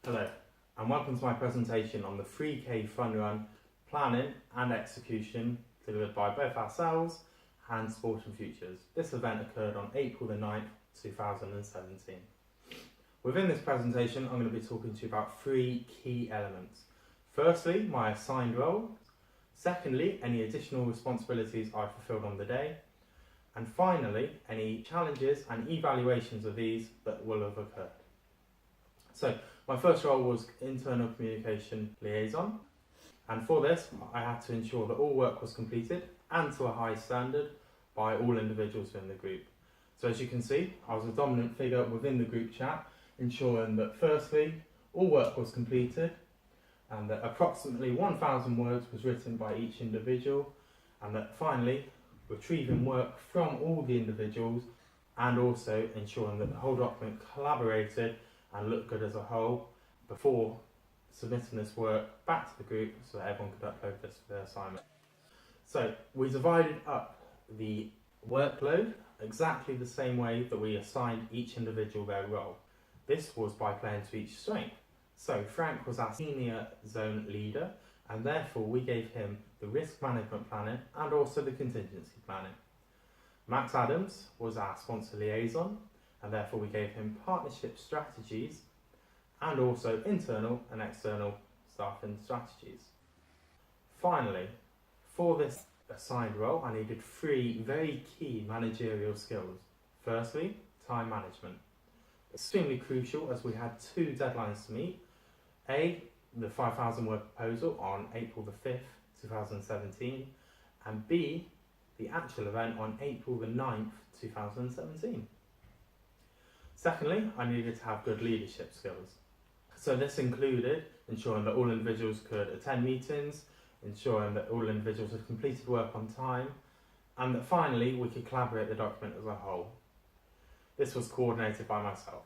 Hello, and welcome to my presentation on the 3K Fun Run planning and execution delivered by both ourselves and Sporting Futures. This event occurred on April the 9th, 2017. Within this presentation, I'm going to be talking to you about three key elements. Firstly, my assigned role. Secondly, any additional responsibilities I fulfilled on the day. And finally, any challenges and evaluations of these that will have occurred. So, my first role was internal communication liaison, and for this I had to ensure that all work was completed and to a high standard by all individuals in the group. So as you can see, I was a dominant figure within the group chat, ensuring that firstly all work was completed and that approximately 1,000 words was written by each individual, and that finally retrieving work from all the individuals and also ensuring that the whole document collaborated and look good as a whole before submitting this work back to the group so that everyone could upload this for their assignment. So we divided up the workload exactly the same way that we assigned each individual their role. This was by playing to each strength. So Frank was our senior zone leader, and therefore we gave him the risk management planning and also the contingency planning. Max Adams was our sponsor liaison, and therefore we gave him partnership strategies and also internal and external staffing strategies. Finally, for this assigned role, I needed three very key managerial skills. Firstly, time management. Extremely crucial as we had two deadlines to meet. A, the 5,000 word proposal on April the 5th, 2017, and B, the actual event on April the 9th, 2017. Secondly, I needed to have good leadership skills. So this included ensuring that all individuals could attend meetings, ensuring that all individuals had completed work on time, and that finally we could collaborate the document as a whole. This was coordinated by myself.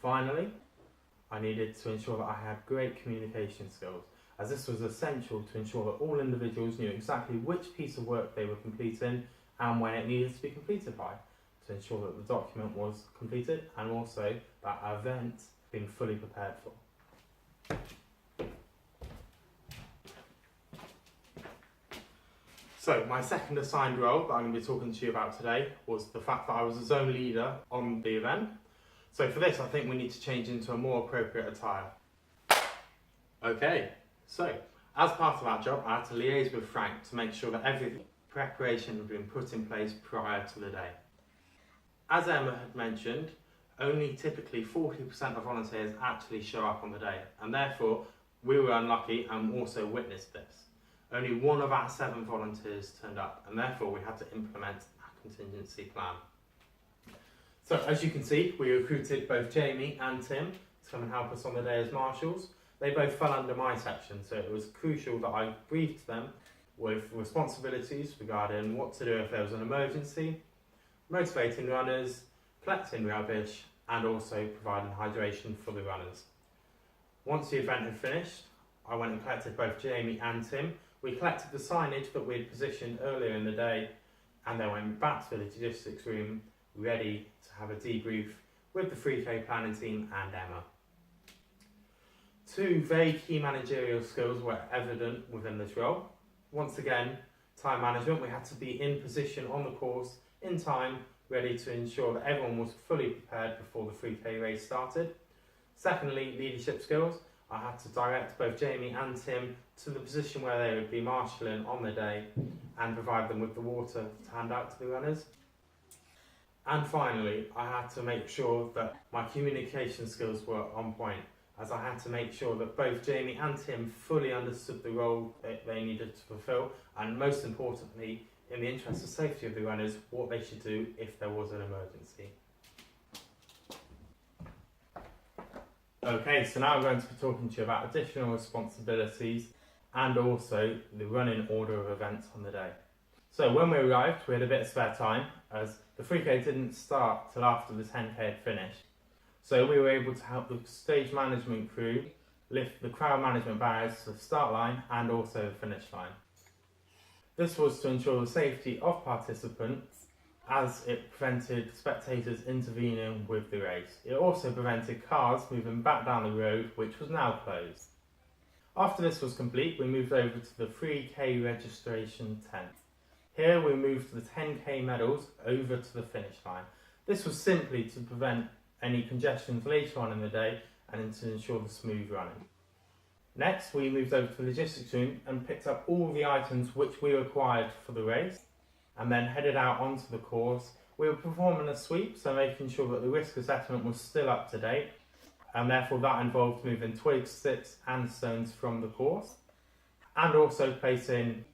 Finally, I needed to ensure that I had great communication skills, as this was essential to ensure that all individuals knew exactly which piece of work they were completing and when it needed to be completed by, to ensure that the document was completed and also that our event being fully prepared for. So my second assigned role that I'm going to be talking to you about today was the fact that I was a zone leader on the event. So for this I think we need to change into a more appropriate attire. Okay, so as part of our job I had to liaise with Frank to make sure that every preparation had been put in place prior to the day. As Emma had mentioned, only typically 40% of volunteers actually show up on the day, and therefore we were unlucky and also witnessed this. Only one of our 7 volunteers turned up, and therefore we had to implement our contingency plan. So as you can see, we recruited both Jamie and Tim to come and help us on the day as marshals. They both fell under my section, so it was crucial that I briefed them with responsibilities regarding what to do if there was an emergency, motivating runners, collecting rubbish, and also providing hydration for the runners. Once the event had finished, I went and collected both Jamie and Tim. We collected the signage that we had positioned earlier in the day, and then went back to the logistics room ready to have a debrief with the 3K planning team and Emma. Two very key managerial skills were evident within this role. Once again, time management. We had to be in position on the course in time, ready to ensure that everyone was fully prepared before the 3K race started. Secondly, leadership skills. I had to direct both Jamie and Tim to the position where they would be marshalling on the day and provide them with the water to hand out to the runners. And finally, I had to make sure that my communication skills were on point, as I had to make sure that both Jamie and Tim fully understood the role that they needed to fulfill, and most importantly, in the interest of safety of the runners, what they should do if there was an emergency. Okay, so now I'm going to be talking to you about additional responsibilities and also the running order of events on the day. So when we arrived, we had a bit of spare time, as the 3K didn't start till after the 10K had finished. So we were able to help the stage management crew lift the crowd management barriers to the start line and also the finish line. This was to ensure the safety of participants as it prevented spectators intervening with the race. It also prevented cars moving back down the road, which was now closed. After this was complete, we moved over to the 3K registration tent. Here we moved the 10K medals over to the finish line. This was simply to prevent any congestions later on in the day and to ensure the smooth running. Next, we moved over to the logistics room and picked up all the items which we required for the race, and then headed out onto the course. We were performing a sweep, so making sure that the risk assessment was still up to date, and therefore that involved moving twigs, sticks and stones from the course, and also placing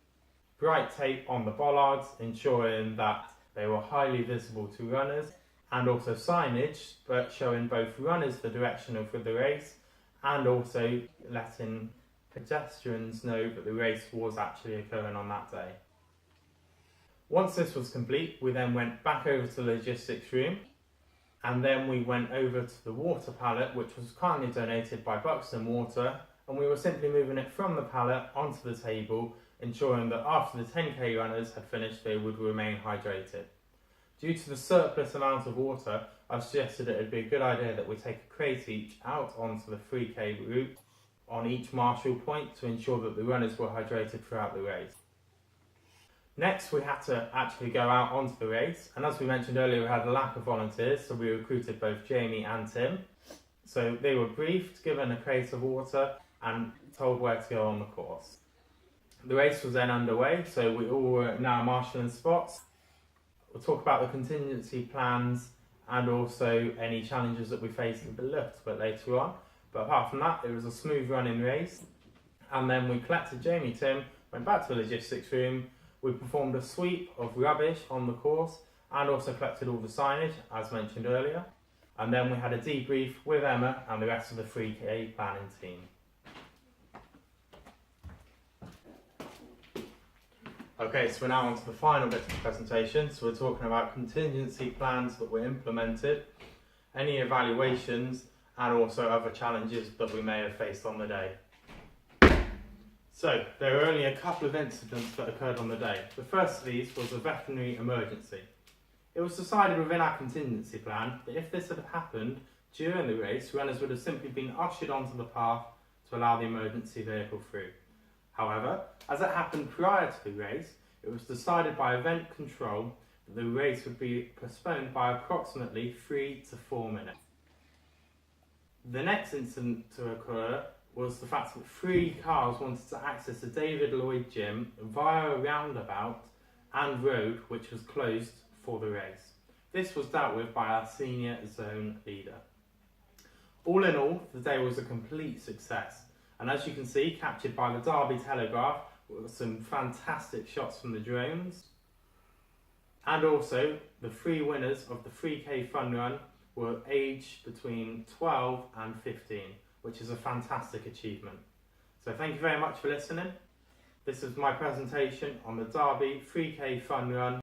bright tape on the bollards, ensuring that they were highly visible to runners, and also signage but showing both runners the direction of the race and also letting pedestrians know that the race was actually occurring on that day. Once this was complete, we then went back over to the logistics room, and then we went over to the water pallet, which was kindly donated by Buxton Water, and we were simply moving it from the pallet onto the table, ensuring that after the 10K runners had finished, they would remain hydrated. Due to the surplus amount of water, I've suggested it would be a good idea that we take a crate each out onto the 3K route on each marshal point to ensure that the runners were hydrated throughout the race. Next, we had to actually go out onto the race, and as we mentioned earlier, we had a lack of volunteers, so we recruited both Jamie and Tim. So they were briefed, given a crate of water, and told where to go on the course. The race was then underway, so we all were now marshalling spots. We'll talk about the contingency plans and also any challenges that we faced a little bit later on. But apart from that, it was a smooth running race. And then we collected Jamie, Tim, went back to the logistics room. We performed a sweep of rubbish on the course and also collected all the signage, as mentioned earlier. And then we had a debrief with Emma and the rest of the 3K planning team. Okay, so we're now on to the final bit of the presentation. So we're talking about contingency plans that were implemented, any evaluations, and also other challenges that we may have faced on the day. So, there were only a couple of incidents that occurred on the day. The first of these was a veterinary emergency. It was decided within our contingency plan that if this had happened during the race, runners would have simply been ushered onto the path to allow the emergency vehicle through. However, as it happened prior to the race, it was decided by event control that the race would be postponed by approximately 3 to 4 minutes. The next incident to occur was the fact that 3 cars wanted to access the David Lloyd gym via a roundabout and road which was closed for the race. This was dealt with by our senior zone leader. All in all, the day was a complete success, and as you can see, captured by the Derby Telegraph were some fantastic shots from the drones. And also, the 3 winners of the 3K fun run were aged between 12 and 15, which is a fantastic achievement. So thank you very much for listening. This is my presentation on the Derby 3K fun run